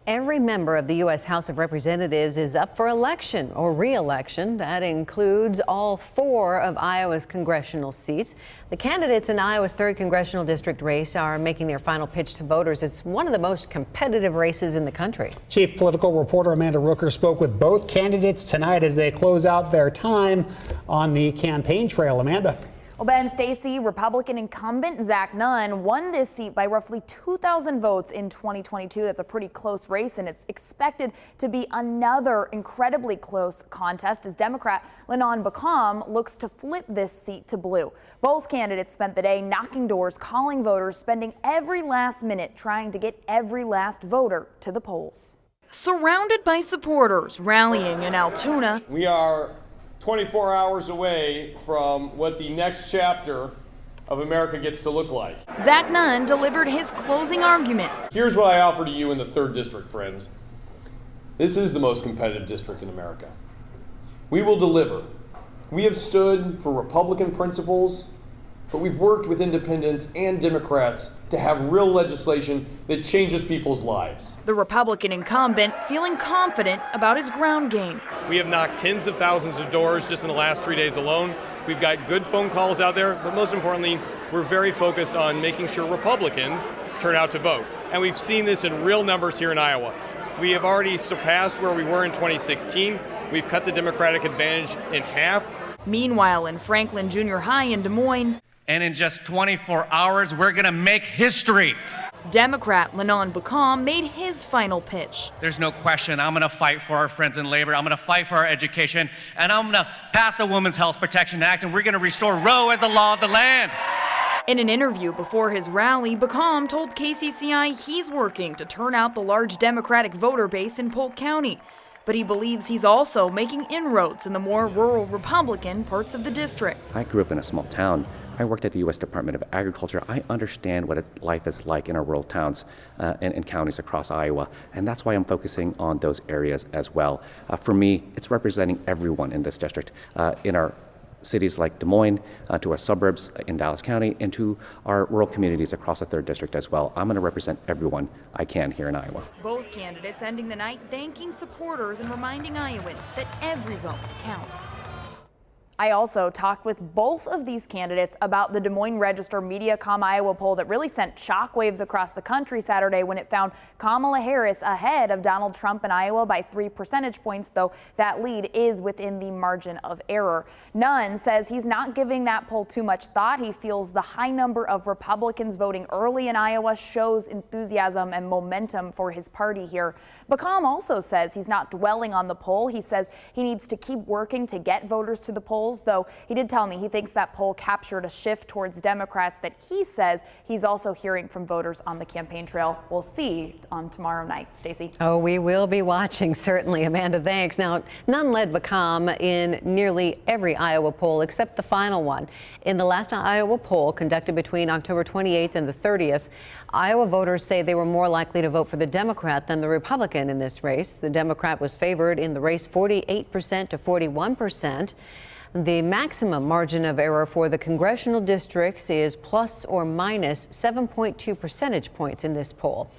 Every member of the U.S. House of Representatives is up for election or re-election. That includes all 4 of Iowa's congressional seats. The candidates in Iowa's 3rd congressional district race are making their final pitch to voters. It's one of the most competitive races in the country. Chief political reporter Amanda Rooker spoke with both candidates tonight as they close out their time on the campaign trail. Amanda. Well, Ben, Stacey, Republican incumbent Zach Nunn won this seat by roughly 2,000 votes in 2022. That's a pretty close race, and it's expected to be another incredibly close contest as Democrat Lenon Beckham looks to flip this seat to blue. Both candidates spent the day knocking doors, calling voters, spending every last minute trying to get every last voter to the polls. Surrounded by supporters rallying in Altoona, we are 24 hours away from what the next chapter of America gets to look like. Zach Nunn delivered his closing argument. Here's what I offer to you in the 3rd district, friends. This is the most competitive district in America. We will deliver. We have stood for Republican principles, but we've worked with independents and Democrats to have real legislation that changes people's lives. The Republican incumbent feeling confident about his ground game. We have knocked tens of thousands of doors just in the last 3 days alone. We've got good phone calls out there, but most importantly, we're very focused on making sure Republicans turn out to vote. And we've seen this in real numbers here in Iowa. We have already surpassed where we were in 2016. We've cut the Democratic advantage in half. Meanwhile, in Franklin Junior High in Des Moines, and in just 24 hours, we're going to make history. Democrat Lenon Beckham made his final pitch. There's no question I'm going to fight for our friends in labor. I'm going to fight for our education. And I'm going to pass the Women's Health Protection Act. And we're going to restore Roe as the law of the land. In an interview before his rally, Beckham told KCCI he's working to turn out the large Democratic voter base in Polk County. But he believes he's also making inroads in the more rural Republican parts of the district. I grew up in a small town. I worked at the U.S. Department of Agriculture. I understand what life is like in our rural towns and counties across Iowa, and that's why I'm focusing on those areas as well. For me, it's representing everyone in this district, in our cities like Des Moines, to our suburbs in Dallas County, and to our rural communities across the 3rd district as well. I'm going to represent everyone I can here in Iowa. Both candidates ending the night thanking supporters and reminding Iowans that every vote counts. I also talked with both of these candidates about the Des Moines Register Mediacom Iowa poll that really sent shockwaves across the country Saturday when it found Kamala Harris ahead of Donald Trump in Iowa by 3 percentage points, though that lead is within the margin of error. Nunn says he's not giving that poll too much thought. He feels the high number of Republicans voting early in Iowa shows enthusiasm and momentum for his party here. Beckham also says he's not dwelling on the poll. He says he needs to keep working to get voters to the polls, though he did tell me he thinks that poll captured a shift towards Democrats that he says he's also hearing from voters on the campaign trail. We'll see on tomorrow night. Stacey. Oh, we will be watching, certainly. Amanda, thanks. Now, Nunn led Beckham in nearly every Iowa poll except the final one. In the last Iowa poll conducted between October 28th and the 30th, Iowa voters say they were more likely to vote for the Democrat than the Republican in this race. The Democrat was favored in the race 48% to 41%. The maximum margin of error for the congressional districts is plus or minus 7.2 percentage points in this poll.